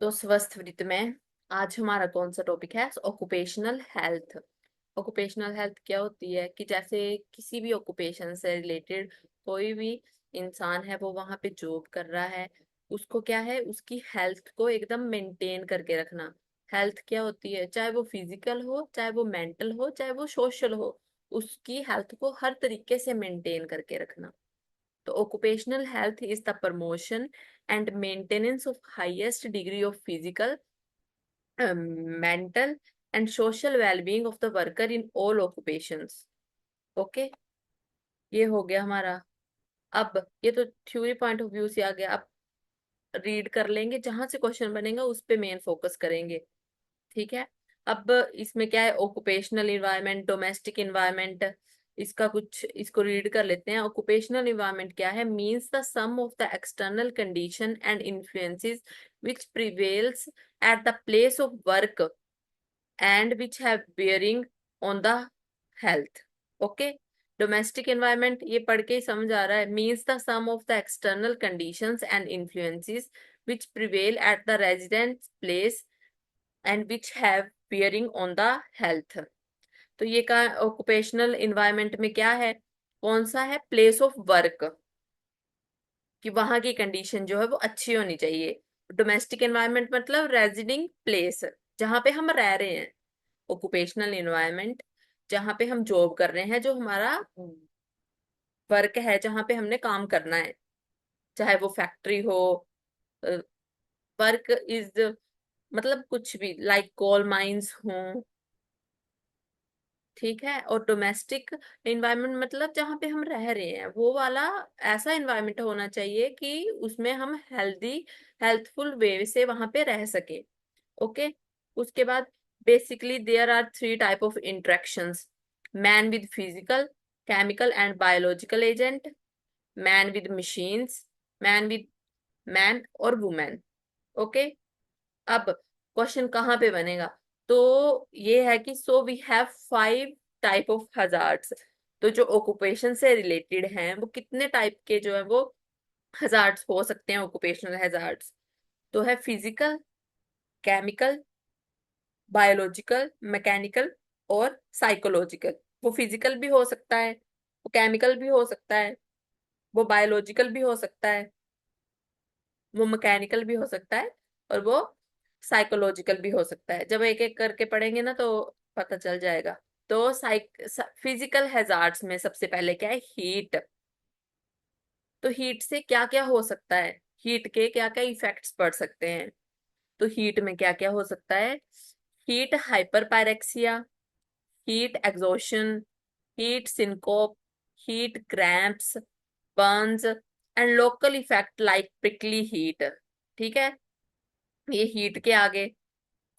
तो स्वस्थ वृत्त में आज हमारा कौन सा टॉपिक है? Occupational health. ऑक्यूपेशनल हेल्थ क्या होती है कि जैसे किसी भी ऑक्यूपेशन से रिलेटेड कोई भी इंसान है, वो वहां पे जॉब कर रहा है, उसको क्या है, उसकी हेल्थ को एकदम मेंटेन करके रखना। हेल्थ क्या होती है? चाहे वो फिजिकल हो, चाहे वो मेंटल हो, चाहे वो सोशल हो, उसकी हेल्थ को हर तरीके से मेंटेन करके रखना। तो occupational health is the promotion and maintenance of highest degree of physical, mental and social well-being of the worker in all occupations. Okay, ये हो गया हमारा। अब ये तो थ्योरी पॉइंट ऑफ व्यू से आ गया। अब रीड कर लेंगे, जहां से क्वेश्चन बनेगा उस पे मेन फोकस करेंगे। ठीक है। अब इसमें क्या है? ऑक्यूपेशनल इन्वायरमेंट, डोमेस्टिक इन्वायरमेंट, इसका कुछ इसको रीड कर लेते हैं। ऑक्यूपेशनल इन्वायरमेंट क्या है? Means the sum of the external condition and influences which prevails at the place of work and which have bearing on the health. Okay, domestic environment ये पढ़ के ही समझ आ रहा है। Means the sum of the external conditions and influences which prevail at the residence place and which have bearing on the health. तो ये का ऑक्यूपेशनल इन्वायरमेंट में क्या है? कौन सा है? प्लेस ऑफ वर्क, कि वहां की कंडीशन जो है वो अच्छी होनी चाहिए। डोमेस्टिक एनवायरमेंट मतलब रेजिडिंग प्लेस, जहां पे हम रह रहे हैं। ऑक्यूपेशनल इन्वायरमेंट जहां पे हम जॉब कर रहे हैं, जो हमारा वर्क है, जहां पे हमने काम करना है, चाहे वो फैक्ट्री हो। वर्क इज मतलब कुछ भी, लाइक कोल माइंस हो। ठीक है। और डोमेस्टिक इन्वायरमेंट मतलब जहाँ पे हम रह रहे हैं, वो वाला ऐसा इन्वायरमेंट होना चाहिए कि उसमें हम हेल्थफुल वे से वहां पे रह सके। ओके। उसके बाद basically there are three type of interactions: man with physical, chemical and biological agent, man with machines, man with man और वुमेन। ओके। अब क्वेश्चन कहाँ पे बनेगा? तो ये है कि so we have five type of hazards. तो जो ऑक्यूपेशन से रिलेटेड हैं, वो कितने टाइप के जो है वो हजार्ड्स हो सकते हैं? ऑक्यूपेशनल हजार्ड्स तो है फिजिकल, केमिकल, बायोलॉजिकल, मैकेनिकल और साइकोलॉजिकल। वो फिजिकल भी हो सकता है, वो केमिकल भी हो सकता है, वो बायोलॉजिकल भी हो सकता है, वो मैकेनिकल भी हो सकता है, और वो साइकोलॉजिकल भी हो सकता है। जब एक एक करके पढ़ेंगे ना तो पता चल जाएगा। तो फिजिकल हैजार्ड्स में सबसे पहले क्या है? हीट। तो हीट से क्या क्या हो सकता है? हीट के क्या क्या इफेक्ट्स पड़ सकते हैं? तो हीट में क्या क्या हो सकता है? Heat hyper pyrexia, heat exhaustion, heat syncope, heat cramps, Burns and local effect like prickly heat. ठीक है। ये हीट के आगे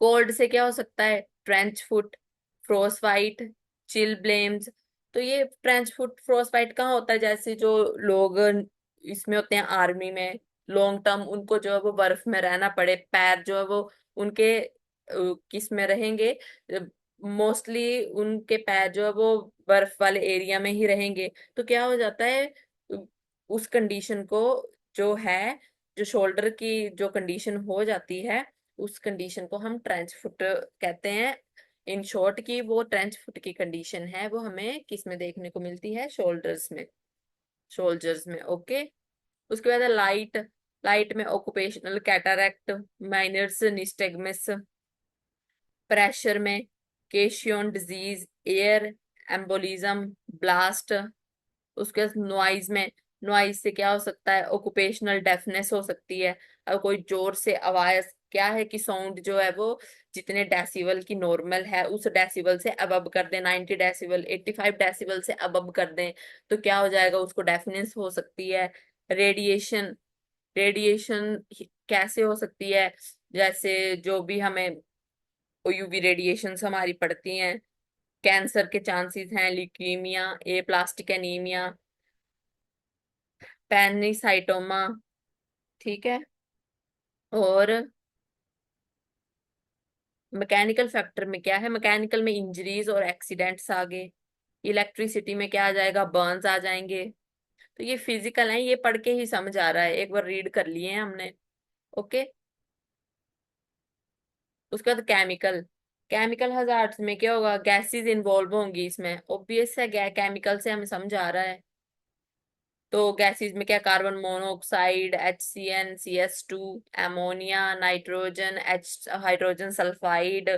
कोल्ड से क्या हो सकता है? Trench foot, frost fight, chill blames. तो ये ट्रेंच फुट फ्रोस्ट फाइट कहाँ होता है? जैसे जो लोग इसमें होते हैं आर्मी में, लॉन्ग टर्म, उनको जो है वो बर्फ में रहना पड़े, पैर जो है वो उनके किस में रहेंगे? मोस्टली उनके पैर जो है वो बर्फ वाले एरिया में ही रहेंगे। तो क्या हो जाता है? उस कंडीशन को जो है, जो शोल्डर की जो कंडीशन हो जाती है, उस कंडीशन को हम ट्रेंच फुट कहते हैं। इन शॉर्ट की वो ट्रेंच फुट की कंडीशन है, वो हमें किस में देखने को मिलती है? शोल्डर्स में, शोल्जर्स में। ओके। उसके बाद लाइट। लाइट में ऑक्यूपेशनल कैटारैक्ट, माइनर्स निस्टेगमिस। प्रेशर में केशियन डिजीज, एयर एम्बोलिज्म, ब्लास्ट। उसके बाद नॉइज में, नॉइज से क्या हो सकता है? ऑक्यूपेशनल डेफनेस हो सकती है। अब कोई जोर से आवाज, क्या है कि साउंड जो है वो जितने डेसिबल की नॉर्मल है, उस डेसिबल से अबब कर दें, 90 डेसिबल, 85 डेसिबल से अबब कर दें, तो क्या हो जाएगा? उसको डेफनेस हो सकती है। रेडिएशन। रेडिएशन कैसे हो सकती है? जैसे जो भी हमें यूवी रेडिएशंस हमारी पड़ती हैं, कैंसर के चांसेस हैं, ल्यूकीमिया, ए प्लास्टिक एनीमिया, पैनिसाइटोमा। ठीक है। और मैकेनिकल फैक्टर में क्या है? मैकेनिकल में इंजरीज और एक्सीडेंट्स आ गए। इलेक्ट्रिसिटी में क्या आ जाएगा? बर्न्स आ जाएंगे। तो ये फिजिकल है, ये पढ़ के ही समझ आ रहा है, एक बार रीड कर लिए हैं हमने। ओके। उसके बाद केमिकल। केमिकल हजार्ड्स में क्या होगा, गैसेस इन्वॉल्व होंगी इसमें, ऑब्वियस है, केमिकल से हमें समझ आ रहा है। तो गैसेस में क्या, carbon monoxide, HCN, CS2, ammonia, nitrogen, H hydrogen sulphide,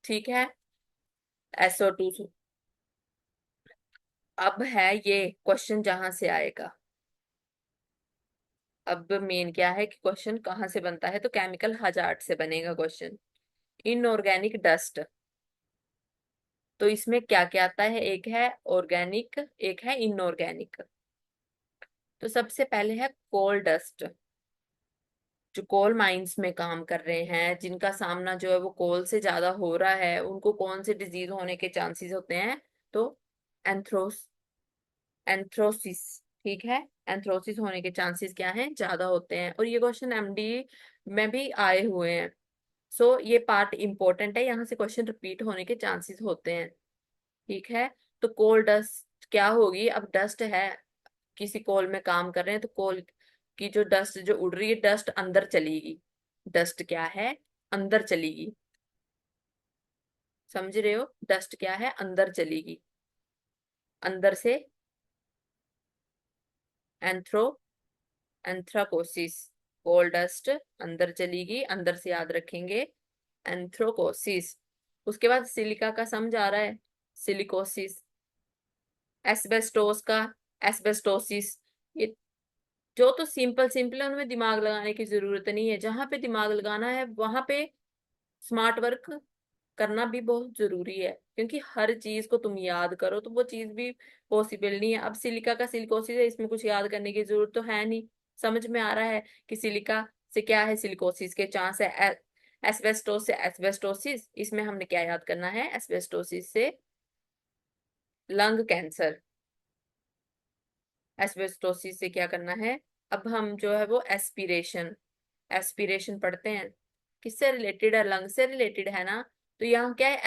ठीक है, SO2। अब है ये क्वेश्चन जहां से आएगा। अब मेन क्या है कि क्वेश्चन कहाँ से बनता है, तो केमिकल हजार्ड से बनेगा क्वेश्चन। इनऑर्गेनिक डस्ट, तो इसमें क्या क्या आता है, एक है ऑर्गेनिक, एक है इनऑर्गेनिक। तो सबसे पहले है कोल डस्ट। जो कोल माइंस में काम कर रहे हैं, जिनका सामना जो है वो कोल से ज्यादा हो रहा है, उनको कौन से डिजीज होने के चांसेस होते हैं, तो एंथ्रोस एंथ्रोसिस, ठीक है, एंथ्रोसिस होने के चांसेस क्या हैं, ज्यादा होते हैं। और ये क्वेश्चन MD में भी आए हुए हैं। सो ये पार्ट इंपॉर्टेंट है, यहाँ से क्वेश्चन रिपीट होने के चांसेस होते हैं, ठीक है। तो कोल डस्ट क्या होगी, अब डस्ट है, किसी कोल में काम कर रहे हैं तो कोल की जो डस्ट जो उड़ रही है, डस्ट अंदर चलेगी। डस्ट क्या है, अंदर चलेगी, समझ रहे हो, डस्ट क्या है, अंदर चलेगी, अंदर से एंथ्रो एंथ्राकोसिस। कोल डस्ट अंदर चलेगी, अंदर से याद रखेंगे, एंथ्रोकोसिस। उसके बाद सिलिका का समझ आ रहा है, सिलिकोसिस। एस्बेस्टोस का एस्बेस्टोसिस। ये जो तो सिंपल सिंपल है, उनमें दिमाग लगाने की जरूरत नहीं है, जहां पे दिमाग लगाना है वहां पे स्मार्ट वर्क करना भी बहुत जरूरी है, क्योंकि हर चीज को तुम याद करो तो वो चीज भी पॉसिबल नहीं है। अब सिलिका का सिलिकोसिस है, इसमें कुछ याद करने की जरूरत तो है नहीं, समझ में आ रहा है कि सिलिका से क्या है, सिलिकोसिस के चांस है। एस्बेस्टोस से एस्बेस्टोसिस, इसमें हमने क्या याद करना है, एस्बेस्टोसिस से लंग कैंसर। एस्बेस्टोसिस से क्या करना है, अब हम जो है वो एस्पिरेशन, एस्पिरेशन पढ़ते हैं, किससे रिलेटेड है, लंग से रिलेटेड है ना। तो यहाँ क्या है,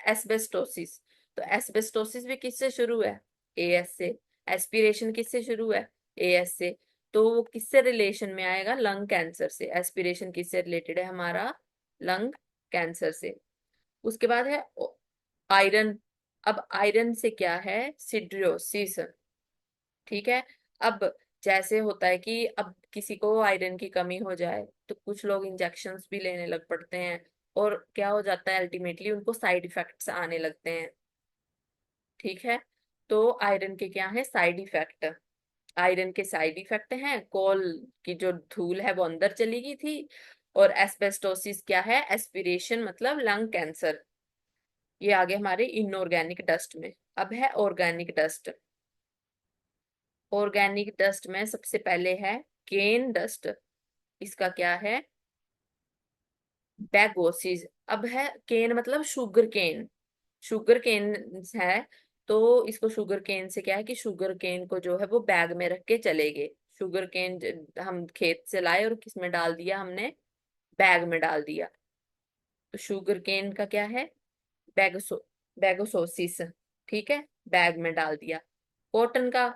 एस्बेस्टोसिस। तो एस्बेस्टोसिस भी किससे शुरू है, AS से। एस्पिरेशन किससे शुरू है, AS से। तो वो किससे रिलेशन में आएगा, लंग कैंसर से। एस्पिरेशन किससे रिलेटेड है हमारा, लंग कैंसर से। उसके बाद है आयरन। अब आयरन से क्या है, सिड्रोसिस, ठीक है। अब जैसे होता है कि अब किसी को आयरन की कमी हो जाए तो कुछ लोग इंजेक्शंस भी लेने लग पड़ते हैं, और क्या हो जाता है, अल्टीमेटली उनको साइड इफेक्ट्स आने लगते हैं, ठीक है। तो आयरन के क्या है, साइड इफेक्ट। आयरन के साइड इफेक्ट हैं, कोल की जो धूल है वो अंदर चली गई थी। और एस्बेस्टोसिस क्या है, एस्पिरेशन मतलब लंग कैंसर। ये आगे हमारे इनऑर्गेनिक डस्ट में। अब है ऑर्गेनिक डस्ट। ऑर्गेनिक डस्ट में सबसे पहले है केन डस्ट। इसका क्या है, बैगोसिस। अब है केन मतलब शुगर केन, शुगर केन है। तो इसको शुगर केन से क्या है कि शुगर केन को जो है वो बैग में रख के चले गए। शुगर केन हम खेत से लाए और किस में डाल दिया हमने, बैग में डाल दिया। तो शुगर केन का क्या है, बैगसो बैगोसोसिस, ठीक है, बैग में डाल दिया। कॉटन का,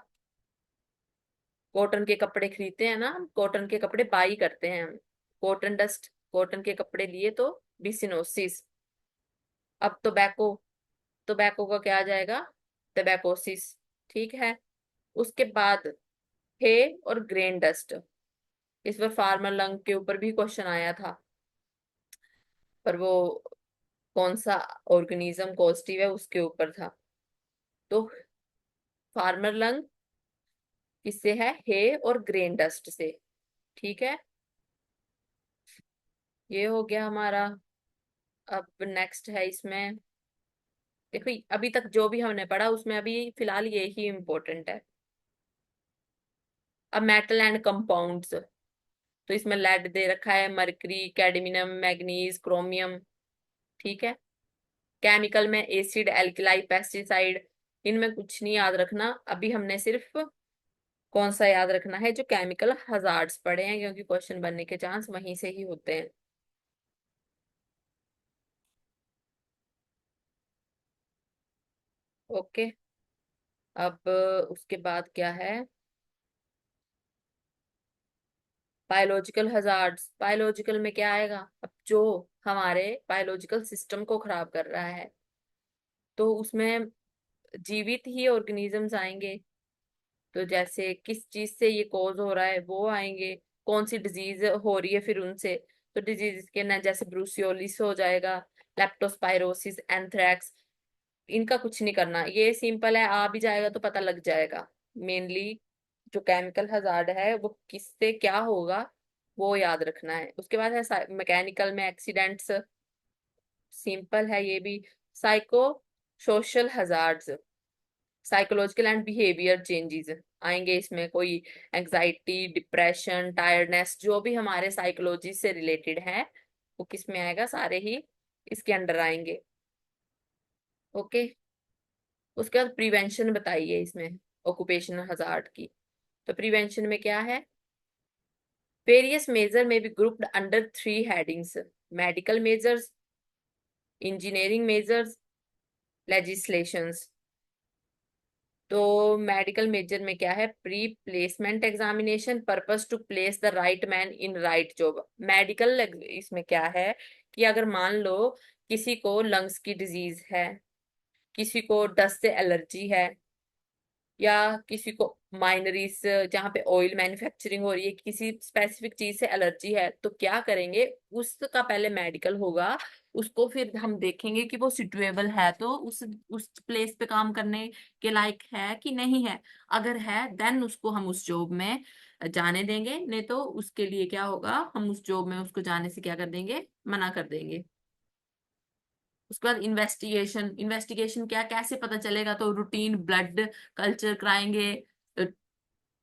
कॉटन के कपड़े खरीदते हैं ना, कॉटन के कपड़े बाई करते हैं हम, कॉटन डस्ट, कॉटन के कपड़े लिए तो बिसिनोसिस। अब टोबैको, टोबैको का क्या आ जाएगा, टबैकोसिस, ठीक है। उसके बाद हे और ग्रेन डस्ट। इस बार फार्मर लंग के ऊपर भी क्वेश्चन आया था, पर वो कौन सा ऑर्गेनिज्म कॉस्टिव है उसके ऊपर था। तो फार्मर लंग किससे है, हे और ग्रेन डस्ट से, ठीक है। ये हो गया हमारा। अब नेक्स्ट है इसमें, देखो अभी तक जो भी हमने पढ़ा उसमें अभी फिलहाल ये ही इम्पोर्टेंट है। अब मेटल एंड कंपाउंड्स, तो इसमें लेड दे रखा है, मरकरी, कैडमियम, मैग्नीज, क्रोमियम, ठीक है। केमिकल में एसिड, एल्कलाई, पेस्टिसाइड। इनमें कुछ नहीं याद रखना, अभी हमने सिर्फ कौन सा याद रखना है, जो केमिकल हजार्ड्स पढ़े हैं, क्योंकि क्वेश्चन बनने के चांस वहीं से ही होते हैं। ओके। अब उसके बाद क्या है, बायोलॉजिकल हजार्ड्स, बायोलॉजिकल में क्या आएगा, अब जो हमारे बायोलॉजिकल सिस्टम को खराब कर रहा है, तो उसमें जीवित ही ऑर्गेनिजम्स आएंगे। तो जैसे किस चीज से ये कॉज हो रहा है वो आएंगे, कौन सी डिजीज हो रही है फिर उनसे। तो डिजीज के ना जैसे ब्रूसियोलिस हो जाएगा, लेप्टोस्पाइरोसिस, एंथ्रेक्स, इनका कुछ नहीं करना, ये सिंपल है, आ भी जाएगा तो पता लग जाएगा। मेनली जो केमिकल हजार्ड है वो किससे क्या होगा वो याद रखना है। उसके बाद है मैकेनिकल में एक्सीडेंट्स, सिंपल है ये भी। Psycho social hazards, psychological and behaviour changes आएंगे इसमें, कोई एंजाइटी, डिप्रेशन, टायर्डनेस, जो भी हमारे साइकोलॉजी से रिलेटेड है वो किस में आएगा, सारे ही इसके अंडर आएंगे। ओके। उसके बाद प्रिवेंशन बताइए इसमें ऑक्यूपेशनल हजार्ड की। तो प्रिवेंशन में क्या है, various measure may be grouped under three headings, medical measures, engineering measures, legislations. तो मेडिकल मेजर में क्या है, pre placement examination, purpose to place the right man in right job. Medical इसमें क्या है कि अगर मान लो किसी को लंग्स की डिजीज है, किसी को डस्ट से एलर्जी है, या किसी को माइनरीज जहाँ पे ऑयल मैन्युफैक्चरिंग हो रही है, किसी स्पेसिफिक चीज से एलर्जी है, तो क्या करेंगे, उसका पहले मेडिकल होगा, उसको फिर हम देखेंगे कि वो सिचुएबल है, तो उस प्लेस पे काम करने के लायक है कि नहीं है। अगर है देन उसको हम उस जॉब में जाने देंगे, नहीं तो उसके लिए क्या होगा, हम उस जॉब में उसको जाने से क्या कर देंगे, मना कर देंगे। उसके बाद इन्वेस्टिगेशन, इन्वेस्टिगेशन क्या, कैसे पता चलेगा, तो रूटीन ब्लड कल्चर कराएंगे, अ,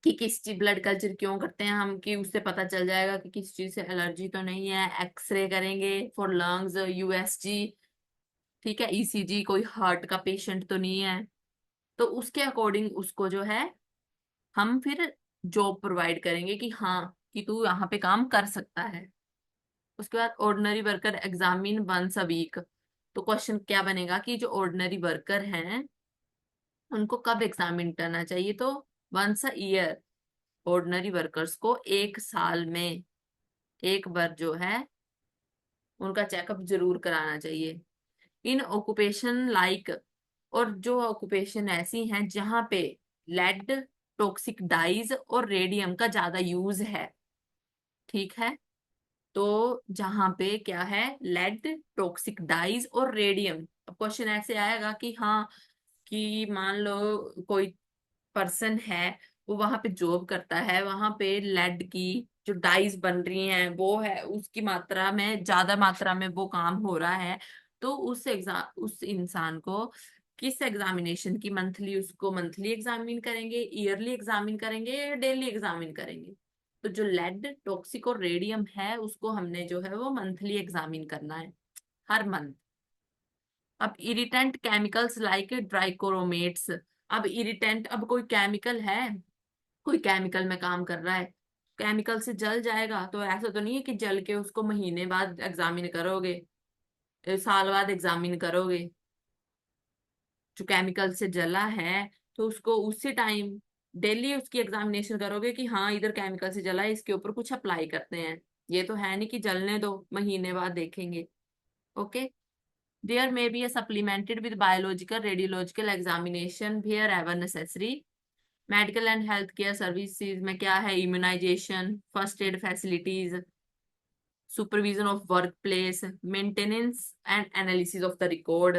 कि किस चीज ब्लड कल्चर क्यों करते हैं हम, कि उससे पता चल जाएगा कि किस चीज से एलर्जी तो नहीं है। एक्सरे करेंगे फॉर लंग्स, यूएसजी, ठीक है, ईसीजी, कोई हार्ट का पेशेंट तो नहीं है। तो उसके अकॉर्डिंग उसको जो है हम फिर जॉब प्रोवाइड करेंगे कि हाँ कि तू यहाँ पे काम कर सकता है। उसके बाद ordinary worker examine once a week. तो क्वेश्चन क्या बनेगा कि जो ऑर्डिनरी वर्कर हैं उनको कब एग्जामिन करना चाहिए, तो once a year, ordinary workers को एक साल में एक बार जो है उनका चेकअप जरूर कराना चाहिए। इन ऑक्यूपेशन लाइक, और जो ऑक्यूपेशन ऐसी हैं जहां पे लेड, टॉक्सिक डाइज और रेडियम का ज्यादा यूज है, ठीक है, तो जहां पे क्या है, लेड, टॉक्सिक डाइज और रेडियम। अब क्वेश्चन ऐसे आएगा कि हाँ कि मान लो कोई पर्सन है, वो वहां पे जॉब करता है, वहां पे लेड की जो डाइज बन रही हैं वो है, उसकी मात्रा में, ज्यादा मात्रा में वो काम हो रहा है, तो उस इंसान को किस एग्जामिनेशन की, मंथली, उसको मंथली एग्जामिन करेंगे, ईयरली एग्जामिन करेंगे या डेली एग्जामिन करेंगे। तो जो लेड, टॉक्सिक और रेडियम है उसको हमने जो है वो मंथली एग्जामिन करना है, हर मंथ। अब इरिटेंट केमिकल्स लाइक ड्राइक्रोमेट्स, अब इरिटेंट, अब कोई केमिकल है, कोई केमिकल में काम कर रहा है, केमिकल से जल जाएगा, तो ऐसा तो नहीं है कि जल के उसको महीने बाद एग्जामिन करोगे, साल बाद एग्जामिन करोगे। जो केमिकल से जला है तो उसको उसी टाइम डेली उसकी एग्जामिनेशन करोगे कि हाँ इधर केमिकल से जला है, इसके ऊपर कुछ अप्लाई करते हैं। ये तो है नहीं कि जलने दो महीने बाद देखेंगे। Okay. There may be a supplemented with biological, radiological examination wherever necessary. Medical and health care services में क्या है, immunisation, first aid facilities, supervision of work place, maintenance and analysis of the record.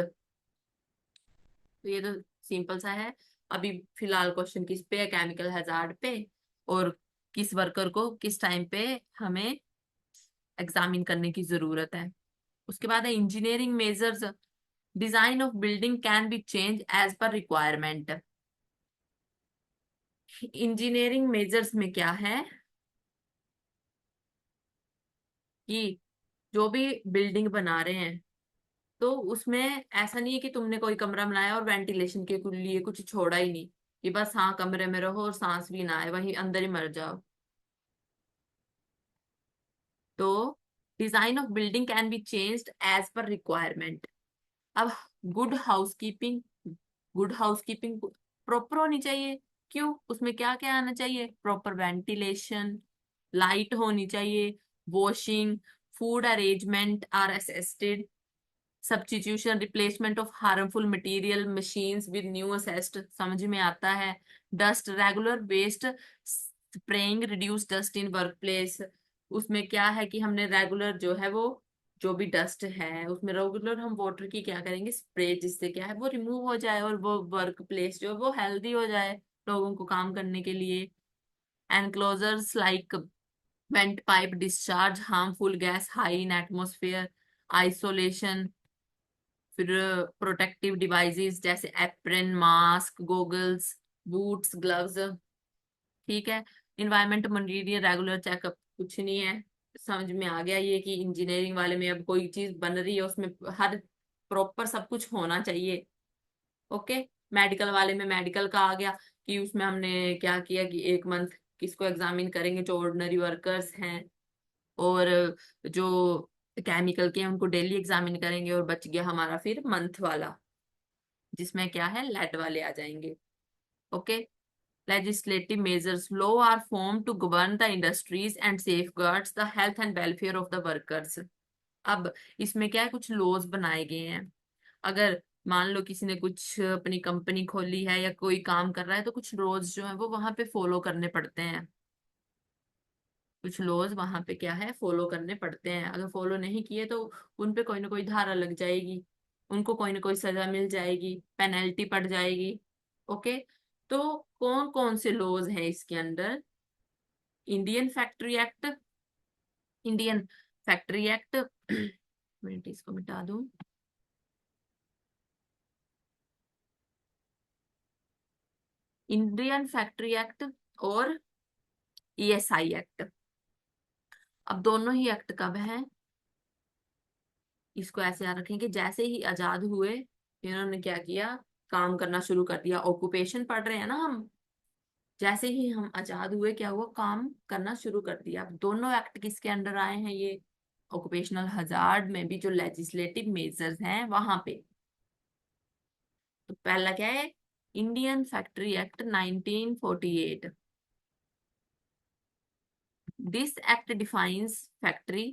तो ये तो simple सा है। अभी फिलहाल क्वेश्चन किस पे है, केमिकल हैजार्ड पे, और किस वर्कर को किस टाइम पे हमें एग्जामिन करने की जरूरत है। उसके बाद है engineering measures, design of building can be change as per requirement. Engineering measures में क्या है कि जो भी बिल्डिंग बना रहे हैं, तो उसमें ऐसा नहीं है कि तुमने कोई कमरा बनाया और वेंटिलेशन के लिए कुछ छोड़ा ही नहीं, कि बस हाँ कमरे में रहो और सांस भी ना आए, वहीं अंदर ही मर जाओ। तो design of building can be changed as per requirement. अब good housekeeping, good housekeeping proper होनी चाहिए। क्यों, उसमें क्या क्या आना चाहिए, प्रॉपर वेंटिलेशन, लाइट होनी चाहिए, washing, food arrangement are assisted, substitution replacement of harmful material machines with new asset, समझ में आता है। Dust regular waste spraying reduce dust in work place, उसमें क्या है कि हमने रेगुलर जो है वो जो भी डस्ट है उसमें रेगुलर हम वाटर की क्या करेंगे, स्प्रे, जिससे क्या है वो रिमूव हो जाए और वो वर्क प्लेस जो है वो हेल्दी हो जाए लोगों को काम करने के लिए। Enclosures like went pipe discharge harmful gas high in atmosphere, isolation, फिर प्रोटेक्टिव डिवाइसेस जैसे apron, mask, goggles, boots, gloves. ठीक है। इन्वायरमेंट मटेरियल रेगुलर चेकअप, कुछ नहीं है, समझ में आ गया ये कि इंजीनियरिंग वाले में अब कोई चीज बन रही है उसमें हर प्रॉपर सब कुछ होना चाहिए। ओके। मेडिकल वाले में मेडिकल का आ गया कि उसमें हमने क्या किया कि एक मंथ किसको एग्जामिन करेंगे, जो ऑर्डिनरी वर्कर्स हैं, और जो केमिकल के हैं उनको डेली एग्जामिन करेंगे, और बच गया हमारा फिर मंथ वाला जिसमें क्या है लेड वाले आ जाएंगे। Okay. Legislative measures law are form to govern the industries and safeguards the health and welfare of the workers. अब इसमें क्या है, कुछ लॉज बनाए गए हैं। अगर मान लो किसी ने कुछ अपनी कंपनी खोली है या कोई काम कर रहा है तो कुछ लॉज जो है वो वहां पे फॉलो करने पड़ते हैं, कुछ लॉज वहां पे क्या है फॉलो करने पड़ते हैं। अगर फॉलो नहीं किए तो उन पे कोई ना कोई धारा लग जाएगी, उनको कोई ना कोई सजा मिल जाएगी, पेनल्टी पड़ जाएगी। ओके। तो कौन कौन से लॉज हैं इसके अंदर? Indian factory act, Indian factory act minute इसको मिटा दूं। इंडियन फैक्ट्री एक्ट और ईएसआई एक्ट। अब दोनों ही एक्ट कब हैं, इसको ऐसे याद रखें कि जैसे ही आजाद हुए इन्होंने क्या किया, काम करना शुरू कर दिया। ऑक्यूपेशन पढ़ रहे हैं ना हम, जैसे ही हम आजाद हुए क्या हुआ, काम करना शुरू कर दिया। अब दोनों एक्ट किसके अंडर आए हैं, ये ऑक्यूपेशनल हजार्ड में भी जो लेजिस्लेटिव मेजर्स हैं वहां पे। तो पहला क्या है, Indian factory act 1948। This act defines factory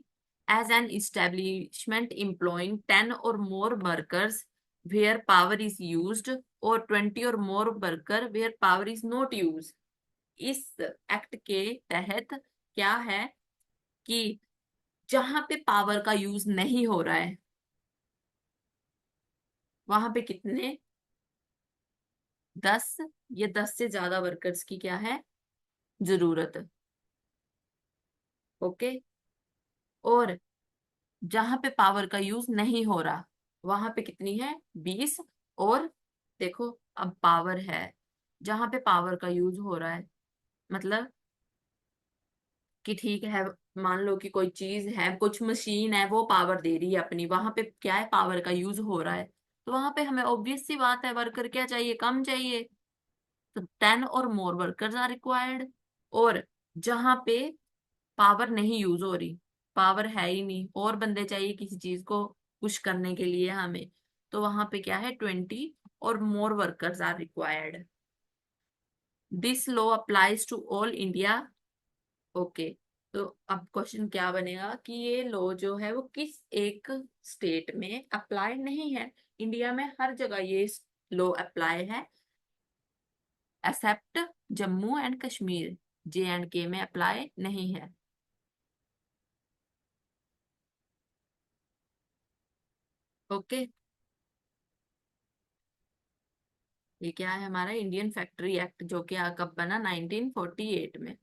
as an establishment employing 10 or more workers where power is used or 20 or more worker where power is not used। इस एक्ट के तहत क्या है कि जहां पे पावर का यूज नहीं हो रहा है वहां पे कितने, 10 या 10 से ज्यादा वर्कर्स की क्या है जरूरत। ओके। और जहां पे पावर का यूज नहीं हो रहा वहां पे कितनी है, 20। और देखो अब पावर है, जहां पे पावर का यूज हो रहा है मतलब कि ठीक है, मान लो कि कोई चीज है, कुछ मशीन है वो पावर दे रही है अपनी, वहां पे क्या है पावर का यूज हो रहा है, तो वहां पे हमें ऑब्वियस सी बात है वर्कर क्या चाहिए, कम चाहिए। तो 10 और मोर वर्कर्स आर रिक्वायर्ड। और जहां पे पावर नहीं यूज हो रही, पावर है ही नहीं और बंदे चाहिए किसी चीज को पुश करने के लिए हमें, तो वहां पे क्या है, 20 और more workers are required. This law applies to all India. Okay. तो अब क्वेश्चन क्या बनेगा कि ये लॉ जो है वो किस एक स्टेट में अप्लाई नहीं है, इंडिया में हर जगह ये लॉ अप्लाई है except Jammu and Kashmir, J and K में अप्लाई नहीं है। ओके। ये क्या है हमारा इंडियन फैक्ट्री एक्ट जो कि कब बना, 1948 में।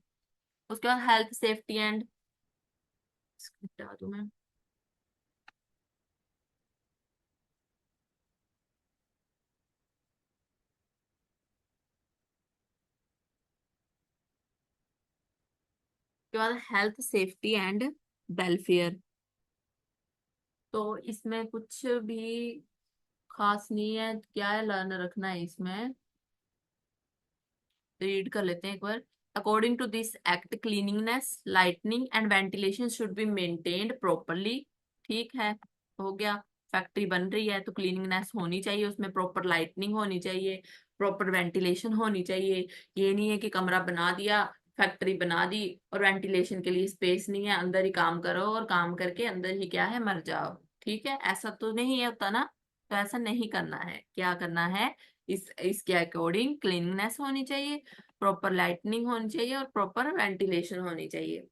उसके बाद हेल्थ सेफ्टी एंड, बता दूं मैं, उसके बाद हेल्थ सेफ्टी एंड वेलफेयर। तो इसमें कुछ भी खास नहीं है, क्या है लर्न रखना है इसमें, रीड कर लेते हैं एक बार। According to this act cleanliness lightning and ventilation should be maintained properly. ठीक है, हो गया। फैक्ट्री बन रही है तो क्लीनिंगनेस होनी चाहिए, उसमें प्रॉपर लाइटनिंग होनी चाहिए, प्रॉपर वेंटिलेशन होनी चाहिए। ये नहीं है कि कमरा बना दिया, फैक्ट्री बना दी और वेंटिलेशन के लिए स्पेस नहीं है, अंदर ही काम करो और काम करके अंदर ही क्या है मर जाओ। ठीक है, ऐसा तो नहीं होता ना। तो ऐसा नहीं करना है, क्या करना है, इसके अकॉर्डिंग क्लीननेस होनी चाहिए, प्रॉपर लाइटनिंग होनी चाहिए और प्रॉपर वेंटिलेशन होनी चाहिए।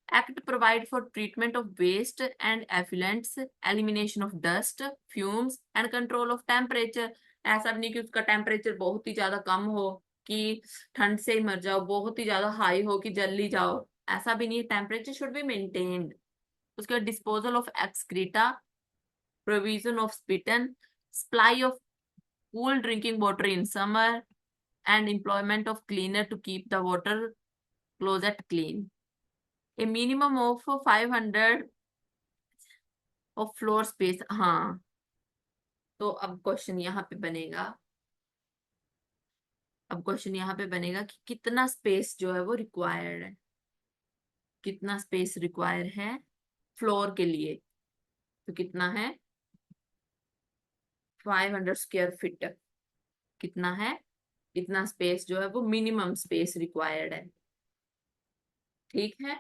Act provide for treatment of waste and effluents, elimination of dust, fumes and control of temperature. ऐसा भी नहीं कि उसका टेम्परेचर बहुत ही ज्यादा कम हो कि ठंड से ही मर जाओ, बहुत ही ज्यादा हाई हो कि जल ही जाओ, ऐसा भी नहीं है। Temperature should be maintained. उसके बाद disposal of excreta, provision of spittoon, supply of cool drinking water in summer, and employment of cleaner to keep the water closet clean. A minimum of 500 of floor space। हाँ, तो अब question यहाँ पे बनेगा, अब question यहाँ पे बनेगा कि कितना स्पेस जो है वो रिक्वायर्ड है, कितना स्पेस रिक्वायर है फ्लोर के लिए। तो कितना है, 500 स्क्वायर फीट, कितना है, इतना स्पेस जो है वो मिनिमम स्पेस रिक्वायर्ड है। ठीक है,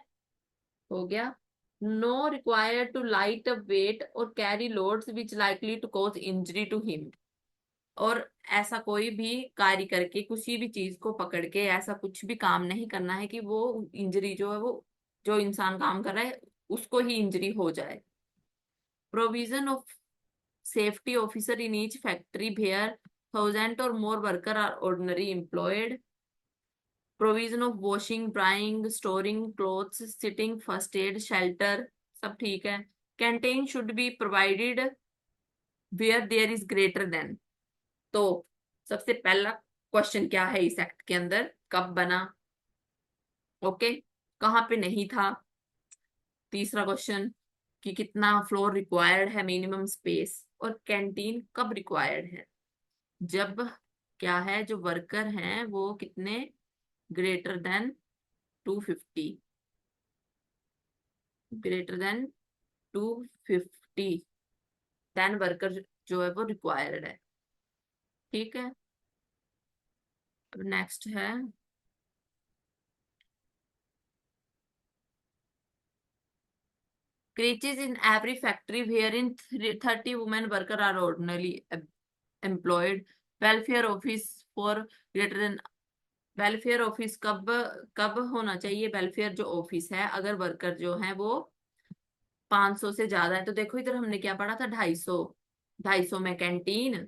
हो गया। No required to light a weight और carry loads which likely to cause injury to him. और ऐसा कोई भी कार्य करके किसी भी चीज को पकड़ के ऐसा कुछ भी काम नहीं करना है कि वो इंजरी जो है वो, जो इंसान काम कर रहा है उसको ही इंजरी हो जाए। Provision of safety officer in each factory where 1000 और more worker are ordinary employed. Provision of washing, drying, storing clothes, sitting, first aid, shelter, सब ठीक है। Canteen should be provided where there is greater than. तो सबसे पहला question क्या है इस एक्ट के अंदर, कब बना, ओके, कहाँ पे नहीं था। तीसरा क्वेश्चन कि कितना फ्लोर रिक्वायर्ड है मिनिमम स्पेस, और कैंटीन कब रिक्वायर्ड है, जब क्या है जो वर्कर हैं वो कितने greater than 250, greater than 250 than worker जो है वो रिक्वायर्ड है। ठीक है, अब नेक्स्ट है creases in every factory wherein 30 women worker are ordinarily employed। welfare office for greater than, welfare office कब कब होना चाहिए, वेलफेयर जो ऑफिस है अगर वर्कर जो है वो 500 से ज्यादा है। तो देखो इधर हमने क्या पढ़ा था, 250, 250 में कैंटीन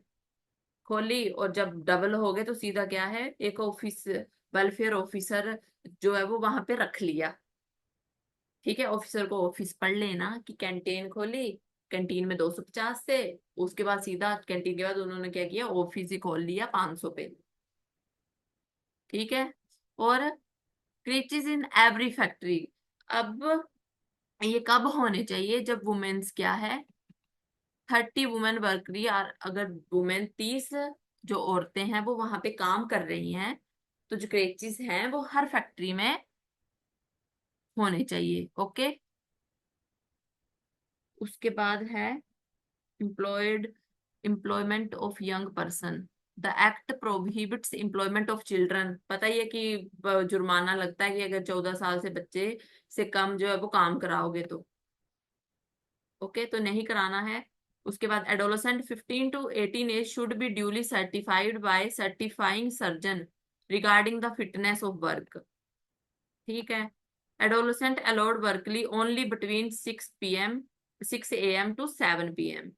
खोली और जब डबल हो गए तो सीधा क्या है, एक ऑफिस वेलफेयर ऑफिसर जो है वो वहां पे रख लिया। ठीक है, ऑफिसर को ऑफिस पढ़ लेना कि कैंटीन खोली, कैंटीन में 250 से, उसके बाद सीधा कैंटीन के बाद उन्होंने क्या किया, ऑफिस ही खोल लिया 500 पे। ठीक है, और क्रीचेस इन एवरी फैक्ट्री। अब ये कब होने चाहिए, जब वुमेन्स क्या है, 30 वुमेन वर्करी, और अगर वुमेन 30 जो औरतें हैं वो वहां पे काम कर रही हैं, तो जो क्रेचिस हैं वो हर फैक्ट्री में होने चाहिए। ओके, उसके बाद है employed, employment of young person. The act prohibits employment of children. पता ही है कि जुर्माना लगता है कि अगर 14 साल से बच्चे से कम जो है वो काम कराओगे तो। ओके, तो नहीं कराना है। उसके बाद adolescent 15 to 18 age should be duly certified by certifying surgeon regarding the fitness of work. ठीक है, adolescent allowed work only between 6 AM to 7 PM।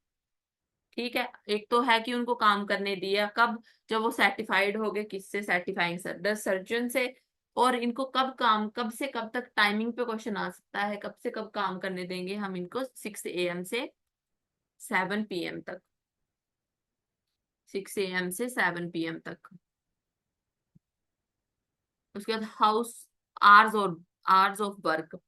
ठीक है, एक तो है कि उनको काम करने दिया कब, जब वो सर्टिफाइड हो गए, किससे, सर्टिफाइंग सर्जन से। और इनको कब काम, कब से कब तक, टाइमिंग पे क्वेश्चन आ सकता है, कब से कब काम करने देंगे हम इनको, 6 AM से 7 PM तक, 6 AM से 7 PM तक। उसके बाद हाउस आवर्स और hours of work,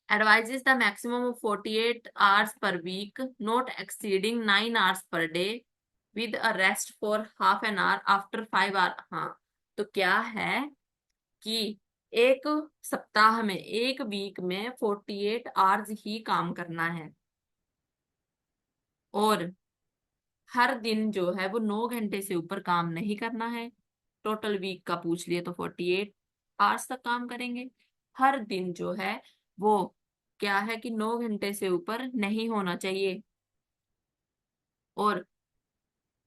advises the maximum of 48 hours per week, not exceeding 9 hours per day, with a rest for half an hour after 5 hour। हाँ, तो क्या है कि एक सप्ताह में, एक वीक में 48 आवर्स ही काम करना है, और हर दिन जो है वो 9 घंटे से ऊपर काम नहीं करना है। टोटल वीक का पूछ लिए तो 48, आवर्स तक काम करेंगे। हर दिन जो है वो क्या है कि 9 घंटे से ऊपर नहीं होना चाहिए। और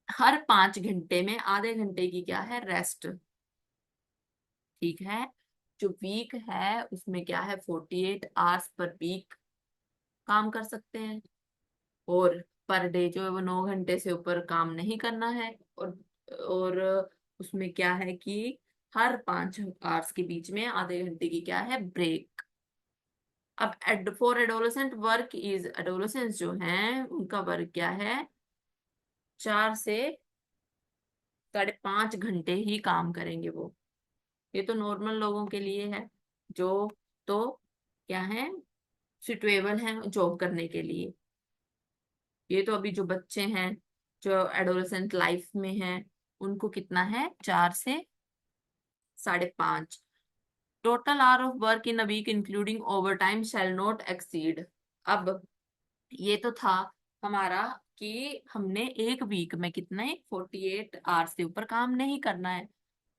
हर 5 घंटे में आधे घंटे की क्या है, रेस्ट। ठीक है। जो वीक है उसमें क्या है, 48 आवर्स पर वीक काम कर सकते हैं। और पर डे जो है वो 9 घंटे से ऊपर काम नहीं करना है। और उसमें क्या है कि हर 5 आवर्स के बीच में आधे घंटे की क्या है, ब्रेक। अब for adolescent work is, adolescence जो हैं उनका वर्क क्या है, 4 से 5.5 घंटे ही काम करेंगे वो। ये तो नॉर्मल लोगों के लिए है, जो तो क्या है, सुटेबल हैं जॉब करने के लिए। ये तो अभी जो बच्चे हैं, जो एडोलेसेंट लाइफ में हैं, उनको कितना है, 4 से 5.5। Total hour of work in a week including over time shall not exceed. अब ये तो था हमारा कि हमने एक वीक में कितने 48 आवर्स से ऊपर काम नहीं करना है।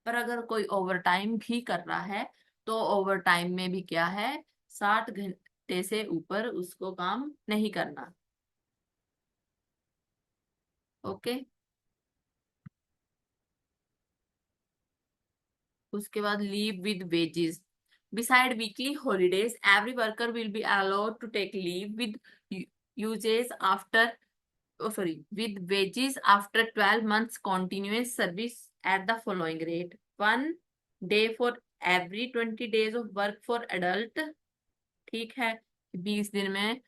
पर अगर कोई ओवर टाइम भी कर रहा है तो ओवर टाइम में भी क्या है, 60 घंटे से ऊपर उसको काम नहीं करना। ओके। उसके बाद leave with wages. Besides weekly holidays every worker will be allowed to take leave with uses after, oh sorry, with wages after 12 months continuous service at the following rate: 1 day for every 20 days of work for adult। ठीक है, 20 दिन में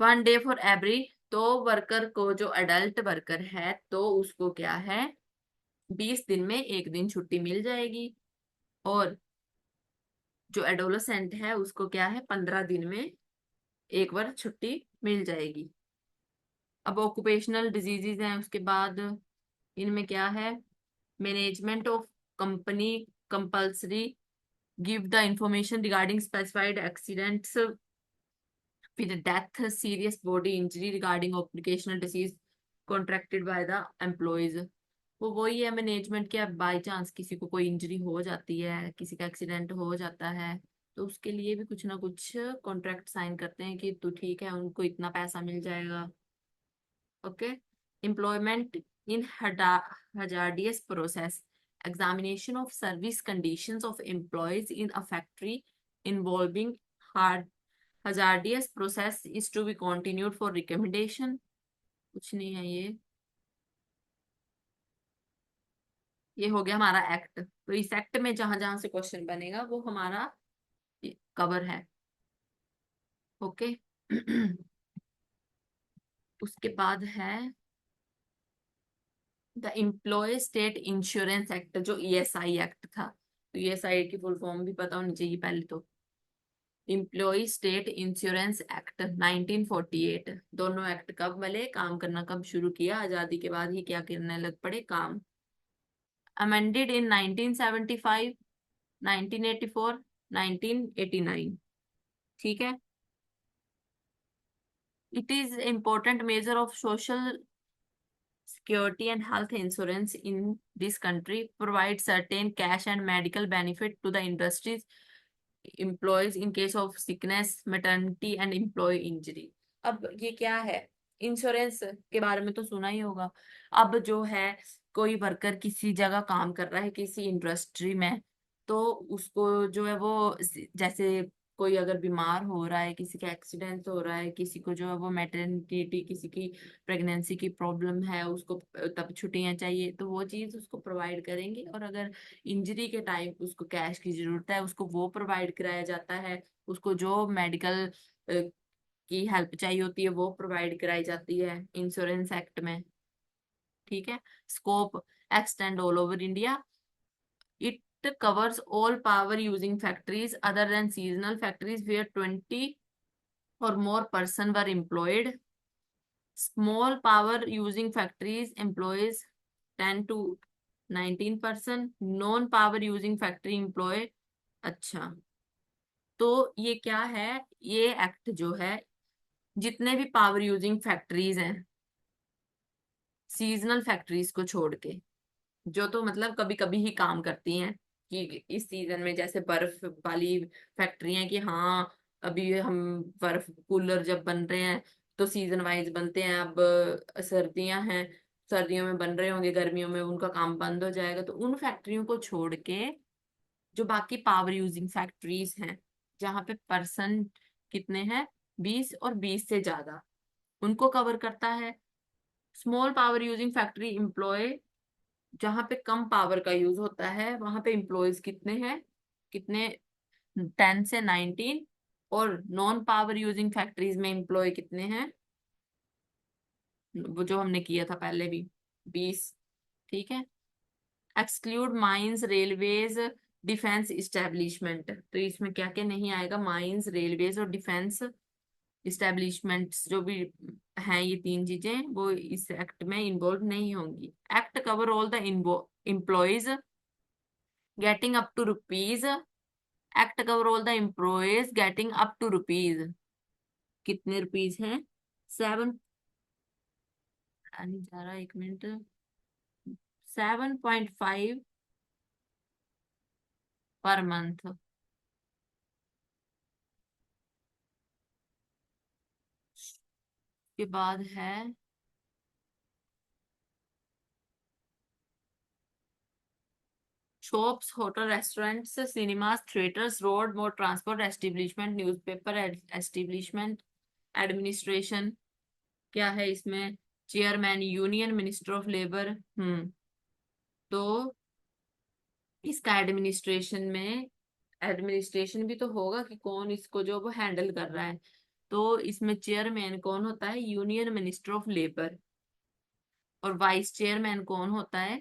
1 day for every. तो worker को, जो adult worker है तो उसको क्या है, 20 दिन में एक दिन छुट्टी मिल जाएगी। और जो एडोलसेंट है उसको क्या है, 15 दिन में एक बार छुट्टी मिल जाएगी। अब ऑक्यूपेशनल डिजीजेज हैं उसके बाद। इनमें क्या है, management of company compulsory give the information regarding specified accidents with death, serious body injury regarding occupational disease contracted by the employees. वो वही है मैनेजमेंट के, अब बाई चांस किसी को कोई इंजरी हो जाती है, किसी का एक्सीडेंट हो जाता है, तो उसके लिए भी कुछ ना कुछ कॉन्ट्रैक्ट साइन करते हैं कि तू ठीक है, उनको इतना पैसा मिल जाएगा। Okay. Employment in hazardous process, examination of service conditions of employees in a factory involving hard hazardous process is to be continued for recommendation। कुछ नहीं है ये हो गया हमारा एक्ट। तो इस एक्ट में जहां जहां से क्वेश्चन बनेगा वो हमारा कवर है। ओके। उसके बाद है the employee state insurance act, जो ईएसआई एक्ट था। तो ईएसआई की फुल फॉर्म भी पता होनी चाहिए पहले तो। Employee state insurance act 1948। दोनों एक्ट कब मिले, काम करना कब शुरू किया, आजादी के बाद ही क्या करने लग पड़े काम। Amended in 1975, 1984, 1989। ठीक है। It is important measure of social security and health insurance in this country, provide certain cash and medical benefit to the industry's employees in case of sickness, maternity and employee injury। अब ये क्या है, insurance के बारे में तो सुना ही होगा। अब जो है कोई वर्कर किसी जगह काम कर रहा है किसी इंडस्ट्री में, तो उसको जो है वो जैसे कोई अगर बीमार हो रहा है, किसी का एक्सीडेंट हो रहा है, किसी को जो है वो मैटरनिटी, किसी की प्रेगनेंसी की प्रॉब्लम है, उसको तब छुट्टियां चाहिए, तो वो चीज उसको प्रोवाइड करेंगे। और अगर इंजरी के टाइम उसको कैश की जरूरत है, उसको वो प्रोवाइड कराया जाता है। उसको जो मेडिकल की हेल्प चाहिए होती है वो प्रोवाइड कराई जाती है इंश्योरेंस एक्ट में। ठीक है। Scope extend all over India. It covers all power using factories other than seasonal factories where 20 or more person were employed। Small power using factories employs 10 to 19 person। Non power using factory employ। अच्छा, तो ये क्या है, ये act जो है जितने भी पावर यूजिंग फैक्ट्रीज हैं, सीजनल फैक्ट्रीज को छोड़ के, जो तो मतलब कभी कभी ही काम करती हैं, कि इस सीजन में जैसे बर्फ वाली फैक्ट्रियां, कि हाँ अभी हम बर्फ कूलर जब बन रहे हैं तो सीजन वाइज बनते हैं, अब सर्दियां हैं, सर्दियों में बन रहे होंगे, गर्मियों में उनका काम बंद हो जाएगा, तो उन फैक्ट्रियों को छोड़ के जो बाकी पावर यूजिंग फैक्ट्रीज हैं, जहाँ पे पर्सन कितने हैं, 20 और 20 से ज्यादा, उनको कवर करता है। Small power using factory employee, जहाँ पे कम पावर का यूज होता है वहां पे एम्प्लॉयज कितने हैं, कितने, 10 से 19। और नॉन पावर यूजिंग फैक्ट्रीज में एम्प्लॉय कितने हैं, वो जो हमने किया था पहले भी, 20। ठीक है। Exclude mines, railways, defence establishment, तो इसमें क्या क्या नहीं आएगा, माइंस, रेलवेज और डिफेंस इस्टेब्लिशमेंट्स जो भी हैं, ये तीन चीजें वो इस एक्ट में इन्वॉल्व नहीं होंगी। Act cover all the employees getting up to rupees, act cover all the employees getting up to rupees, कितने रुपीज हैं, 7, नहीं जा रहा, 1 मिनट, 7.5 पर मंथ। के बाद है shops, hotel, restaurants, cinemas, theatres, road, more transport establishment, newspaper establishment, administration, क्या है इसमें, chairman, union, minister of labour. तो इसका एडमिनिस्ट्रेशन में, एडमिनिस्ट्रेशन भी तो होगा कि कौन इसको जो वो हैंडल कर रहा है, तो इसमें चेयरमैन कौन होता है, यूनियन मिनिस्टर ऑफ लेबर। और वाइस चेयरमैन कौन होता है,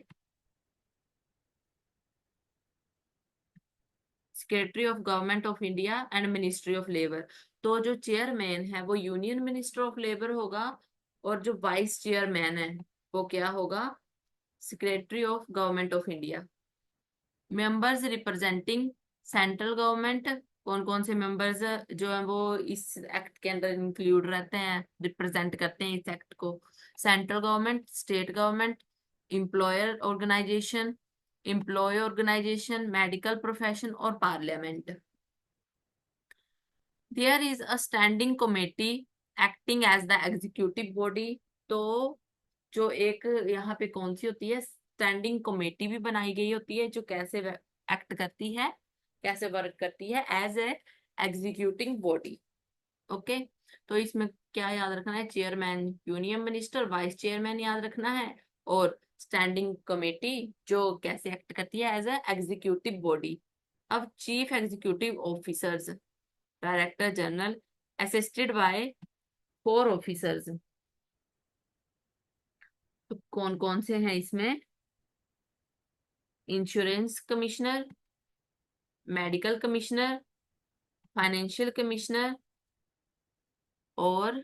secretary of government of India and ministry of labour. तो जो चेयरमैन है वो यूनियन मिनिस्टर ऑफ लेबर होगा, और जो वाइस चेयरमैन है वो क्या होगा, secretary of government of India. Members representing central government, कौन कौन से मेंबर्स जो है वो इस एक्ट के अंदर इंक्लूड रहते हैं, रिप्रेजेंट करते हैं इस एक्ट को, central government, state government, employer organisation, employ organisation, medical profession और parliament. There is a standing committee acting as the executive body. तो जो एक यहाँ पे कौन सी होती है, स्टैंडिंग कमेटी भी बनाई गई होती है, जो कैसे एक्ट करती है, कैसे वर्क करती है, as a executing body. Okay. तो इसमें क्या याद रखना है, chairman union minister, vice chairman याद रखना है, और स्टैंडिंग कमेटी जो कैसे एक्ट करती है एज ए एग्जीक्यूटिव बॉडी। अब chief executive officers, director general, assisted by 4 officers. तो कौन कौन से हैं इसमें, insurance commissioner, medical commissioner, financial commissioner और